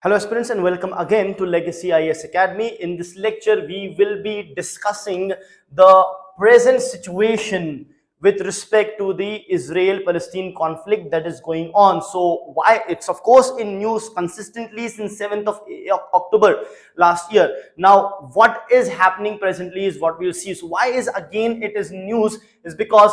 Hello aspirants and welcome again to Legacy IAS Academy. In this lecture, we will be discussing the present situation with respect to the Israel-Palestine conflict that is going on. So why it's of course in news consistently since 7th of October last year. Now what is happening presently is what we'll see. So why is again it is news is because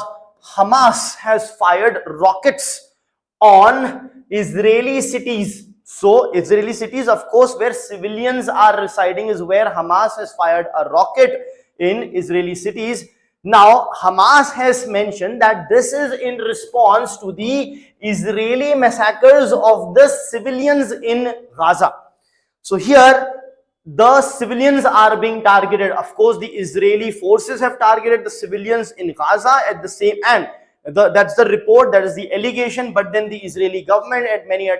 Hamas has fired rockets on Israeli cities. So Israeli cities, of course, where civilians are residing is where Hamas has fired a rocket in Israeli cities. Now, Hamas has mentioned that this is in response to the Israeli massacres of the civilians in Gaza. So here, the civilians are being targeted. Of course, the Israeli forces have targeted the civilians in Gaza at the same end. That's the report, that is the allegation, but then the Israeli government at many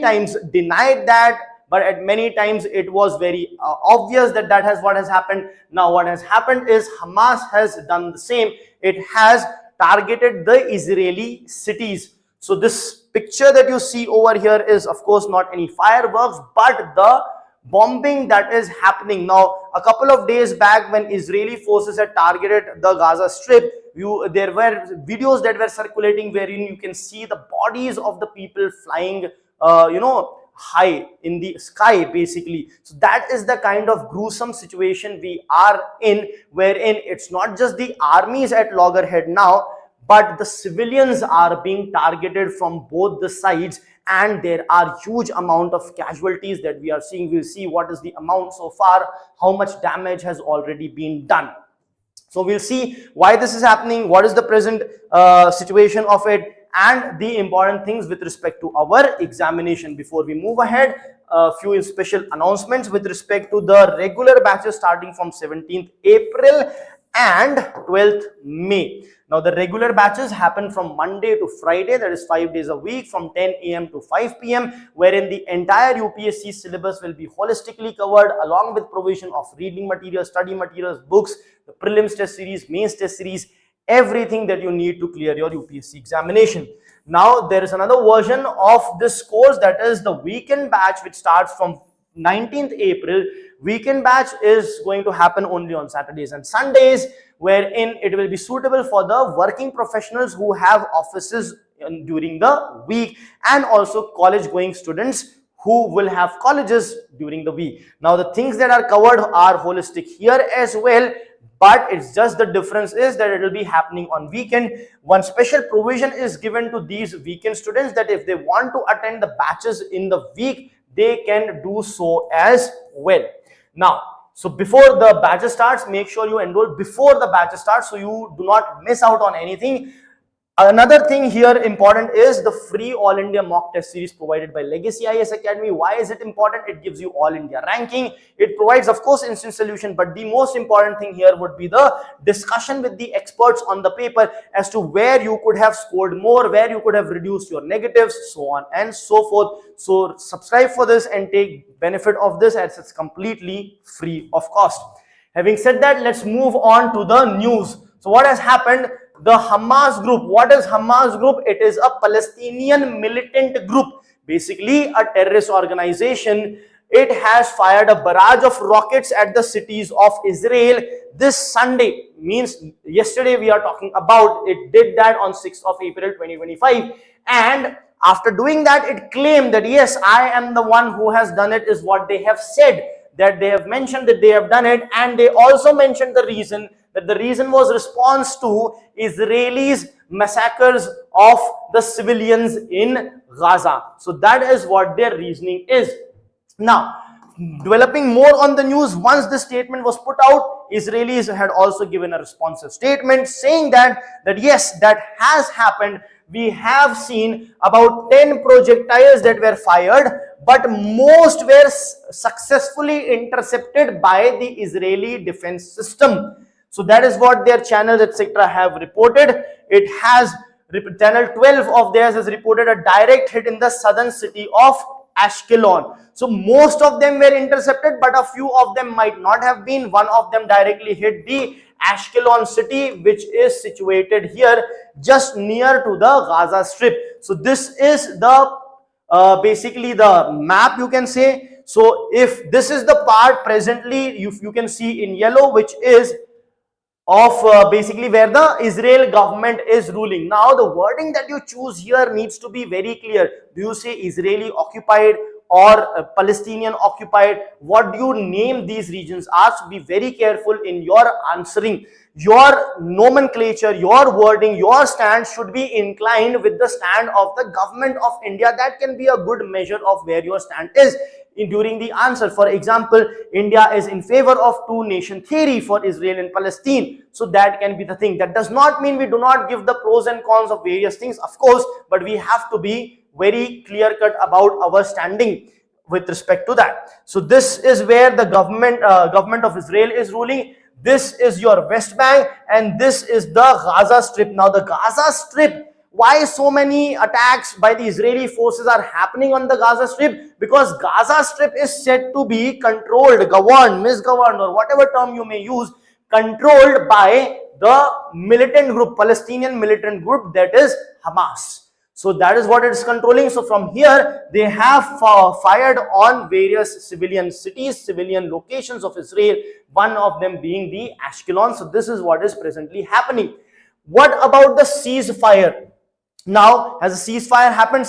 times denied that, but at many times it was very obvious that that has what has happened. Now what has happened is Hamas has done the same. It has targeted the Israeli cities. So this picture that you see over here is of course not any fireworks, but the bombing that is happening. Now a couple of days back when Israeli forces had targeted the Gaza Strip, there were videos that were circulating wherein you can see the bodies of the people flying high in the sky basically. So that is the kind of gruesome situation we are in, wherein it's not just the armies at loggerhead now, but the civilians are being targeted from both the sides, and there are huge amount of casualties that we are seeing. We'll see what is the amount so far, how much damage has already been done. So we'll see why this is happening, what is the present situation of it, and the important things with respect to our examination. Before we move ahead, a few special announcements with respect to the regular batches starting from 17th April and 12th May. Now the regular batches happen from Monday to Friday, that is 5 days a week from 10 AM to 5 PM, wherein the entire UPSC syllabus will be holistically covered along with provision of reading materials, study materials, books, the prelims test series, mains test series, everything that you need to clear your UPSC examination. Now there is another version of this course, that is the weekend batch, which starts from 19th April. Weekend batch is going to happen only on Saturdays and Sundays, wherein it will be suitable for the working professionals who have offices during the week, and also college going students who will have colleges during the week. Now the things that are covered are holistic here as well, but it's just the difference is that it will be happening on weekend. One special provision is given to these weekend students that if they want to attend the batches in the week, they can do so as well. Now, so before the batch starts, make sure you enroll before the batch starts so you do not miss out on anything. Another thing here important is the free All India mock test series provided by Legacy IAS Academy. Why is it important? It gives you All India ranking. It provides, of course, instant solution, but the most important thing here would be the discussion with the experts on the paper as to where you could have scored more, where you could have reduced your negatives, so on and so forth. So subscribe for this and take benefit of this, as it's completely free of cost. Having said that, let's move on to the news. So what has happened? The Hamas group. What is Hamas group? It is a Palestinian militant group, basically a terrorist organization. It has fired a barrage of rockets at the cities of Israel this Sunday. Means yesterday we are talking about. It did that on 6th of April 2025, and after doing that, it claimed that yes, I am the one who has done it, is what they have said, that they have mentioned that they have done it, and they also mentioned the reason, that the reason was response to Israelis' massacres of the civilians in Gaza. So that is what their reasoning is. Now, developing more on the news, once the statement was put out, Israelis had also given a responsive statement saying that yes, that has happened. We have seen about 10 projectiles that were fired, but most were successfully intercepted by the Israeli defense system. So that is what their channels etc. have reported. It has, channel 12 of theirs has reported a direct hit in the southern city of Ashkelon. So most of them were intercepted, but a few of them might not have been. One of them directly hit the Ashkelon city, which is situated here just near to the Gaza Strip. So this is the basically the map, you can say. So if this is the part presently, you can see in yellow, which is of basically where the Israel government is ruling. Now the wording that you choose here needs to be very clear. Do you say Israeli occupied or Palestinian occupied? What do you name these regions as? Be very careful in your answering. Your nomenclature, your wording, your stand should be inclined with the stand of the government of India. That can be a good measure of where your stand is during the answer. For example, India is in favor of two-nation theory for Israel and Palestine. So that can be the thing. That does not mean we do not give the pros and cons of various things, of course, but we have to be very clear-cut about our standing with respect to that. So this is where the government of Israel is ruling. This is your West Bank, and this is the Gaza Strip. Now the Gaza Strip, why so many attacks by the Israeli forces are happening on the Gaza Strip? Because Gaza Strip is said to be controlled, governed, misgoverned, or whatever term you may use, controlled by the militant group, Palestinian militant group, that is Hamas. So that is what it is controlling. So from here, they have fired on various civilian cities, civilian locations of Israel, one of them being the Ashkelon. So this is what is presently happening. What about the ceasefire? Now, has a ceasefire happened?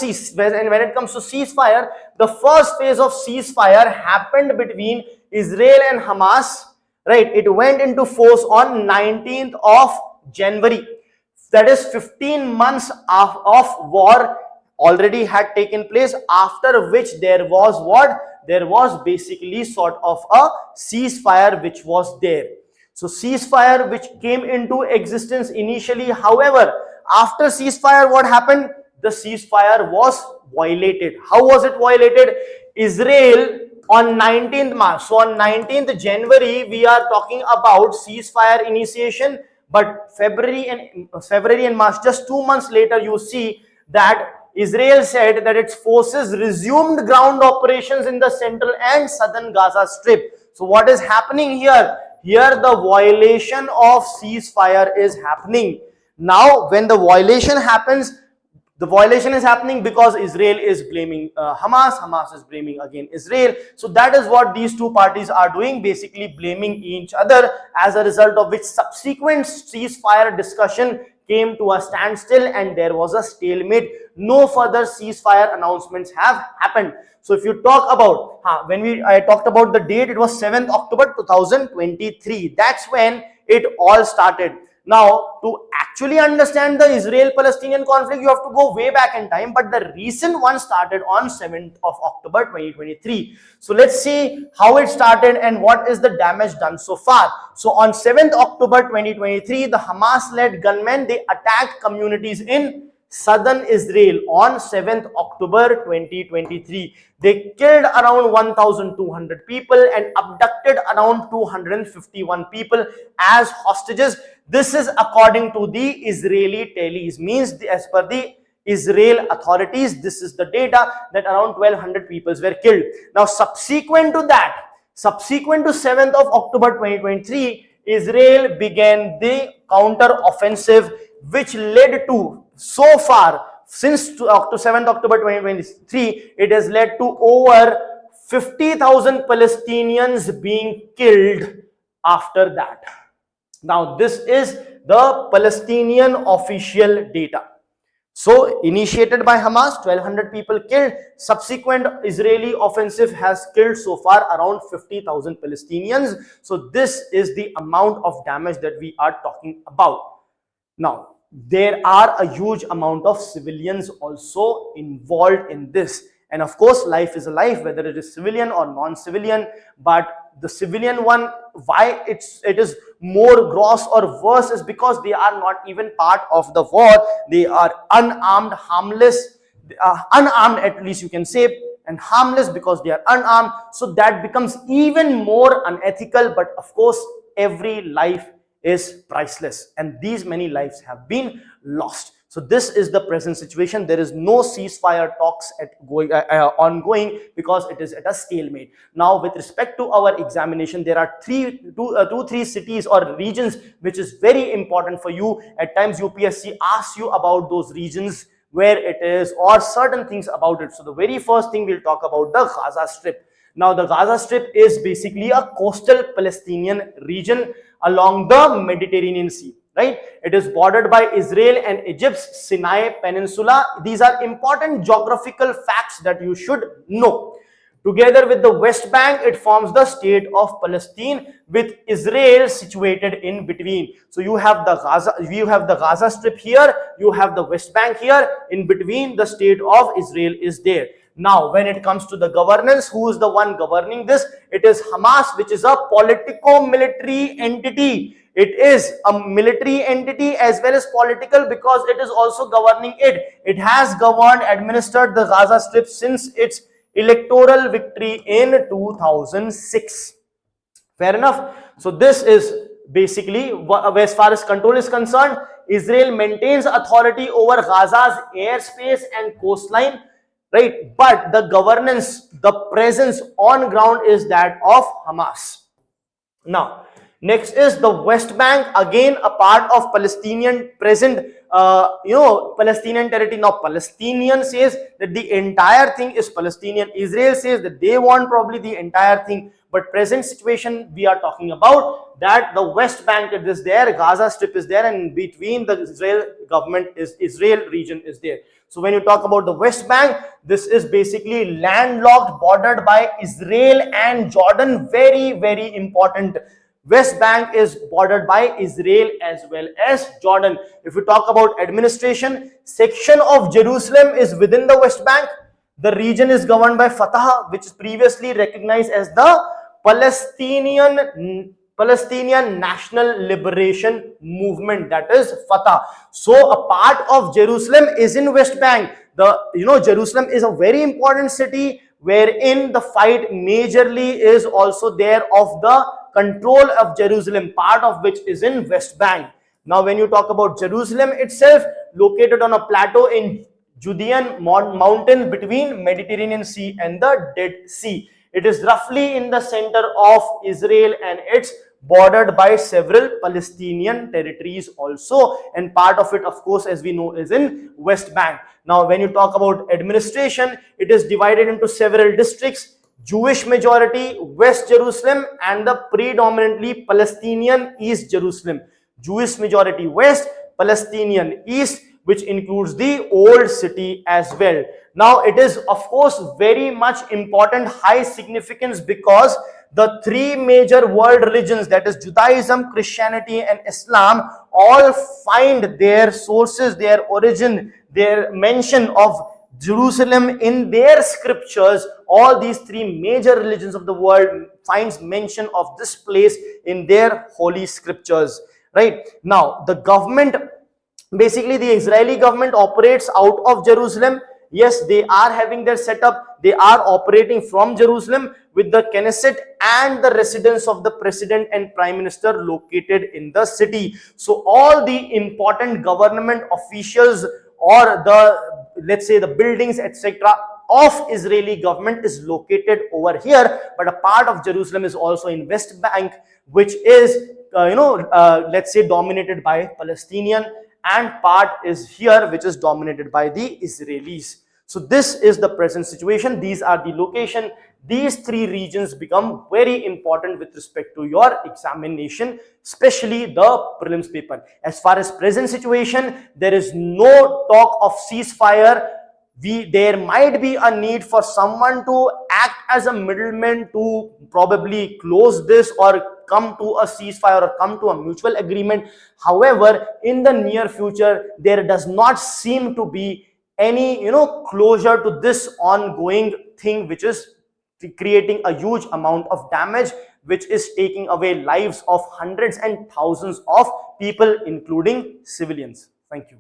And when it comes to ceasefire, the first phase of ceasefire happened between Israel and Hamas, right? It went into force on 19th of January. That is 15 months of war already had taken place, after which there was what? There was basically sort of a ceasefire which was there. So ceasefire which came into existence initially, however, after ceasefire, what happened? The ceasefire was violated. How was it violated? Israel on 19th March. So on 19th January, we are talking about ceasefire initiation. But February and March, just 2 months later, you see that Israel said that its forces resumed ground operations in the central and southern Gaza Strip. So what is happening here? Here the violation of ceasefire is happening. Now, when the violation happens, the violation is happening because Israel is blaming Hamas, Hamas is blaming again Israel. So that is what these two parties are doing, basically blaming each other, as a result of which subsequent ceasefire discussion came to a standstill and there was a stalemate. No further ceasefire announcements have happened. So if you talk about, I talked about the date, it was 7th October 2023. That's when it all started. Now, to actually understand the Israel-Palestinian conflict, you have to go way back in time, but the recent one started on 7th of October 2023. So let's see how it started and what is the damage done so far. So on 7th October 2023, the Hamas-led gunmen, they attacked communities in southern Israel on 7th October 2023. They killed around 1,200 people and abducted around 251 people as hostages. This is according to the Israeli tallies, means as per the Israel authorities, this is the data that around 1,200 people were killed. Now, subsequent to that, subsequent to 7th of October 2023, Israel began the counter-offensive, which led to, so far, since 7th October 2023, it has led to over 50,000 Palestinians being killed after that. Now, this is the Palestinian official data. So, initiated by Hamas, 1,200 people killed. Subsequent Israeli offensive has killed so far around 50,000 Palestinians. So, this is the amount of damage that we are talking about. Now, there are a huge amount of civilians also involved in this. And of course, life is a life, whether it is civilian or non-civilian. But the civilian one, why it is more gross or worse is because they are not even part of the war. They are unarmed, harmless, unarmed at least you can say, and harmless because they are unarmed. So that becomes even more unethical. But of course, every life is priceless, and these many lives have been lost. So this is the present situation. There is no ceasefire talks ongoing because it is at a stalemate. Now, with respect to our examination, there are three cities or regions which is very important for you. At times, UPSC asks you about those regions where it is, or certain things about it. So the very first thing we'll talk about the Gaza Strip. Now the Gaza Strip is basically a coastal Palestinian region along the Mediterranean Sea, right? It is bordered by Israel and Egypt's Sinai Peninsula. These are important geographical facts that you should know. Together with the West Bank, it forms the state of Palestine, with Israel situated in between. So you have the Gaza Strip here, you have the West Bank here, in between the state of Israel is there. Now, when it comes to the governance, who is the one governing this? It is Hamas, which is a politico-military entity. It is a military entity as well as political, because it is also governing it. It has administered the Gaza Strip since its electoral victory in 2006. Fair enough. So this is basically, as far as control is concerned, Israel maintains authority over Gaza's airspace and coastline, right? But the governance, the presence on ground is that of Hamas. Now, next is the West Bank, again a part of Palestinian present, Palestinian territory. Now, Palestinian says that the entire thing is Palestinian. Israel says that they want probably the entire thing. But present situation, we are talking about that the West Bank is there, Gaza Strip is there, and between the Israel government is Israel region is there. So when you talk about the West Bank, this is basically landlocked, bordered by Israel and Jordan. Very, very important. West Bank is bordered by Israel as well as Jordan. If we talk about administration, section of Jerusalem is within the West Bank. The region is governed by Fatah, which is previously recognized as the Palestinian National Liberation Movement, that is Fatah. So a part of Jerusalem is in West Bank. Jerusalem is a very important city wherein the fight majorly is also there of the control of Jerusalem, part of which is in West Bank. Now when you talk about Jerusalem itself, located on a plateau in Judean mountain between Mediterranean Sea and the Dead Sea. It is roughly in the center of Israel, and it's bordered by several Palestinian territories also, and part of it, of course, as we know, is in West Bank. Now when you talk about administration, it is divided into several districts: Jewish majority West Jerusalem and the predominantly Palestinian East Jerusalem. Jewish majority West, Palestinian East, which includes the old city as well. Now it is of course very much important, high significance, because the three major world religions, that is Judaism, Christianity and Islam, all find their sources, their origin, their mention of Jerusalem in their scriptures. All these three major religions of the world finds mention of this place in their holy scriptures, right? Now the government, basically the Israeli government, operates out of Jerusalem. Yes, they are having their setup. They are operating from Jerusalem with the Knesset and the residence of the president and prime minister located in the city. So all the important government officials, or the, let's say, the buildings, etc., of Israeli government is located over here. But a part of Jerusalem is also in West Bank, which is let's say dominated by Palestinian, and part is here which is dominated by the Israelis. So this is the present situation. These are the location. These three regions become very important with respect to your examination, especially the prelims paper. As far as present situation, there is no talk of ceasefire. There might be a need for someone to act as a middleman to probably close this or come to a ceasefire or come to a mutual agreement. However, in the near future, there does not seem to be any closure to this ongoing thing, which is creating a huge amount of damage, which is taking away lives of hundreds and thousands of people, including civilians. Thank you.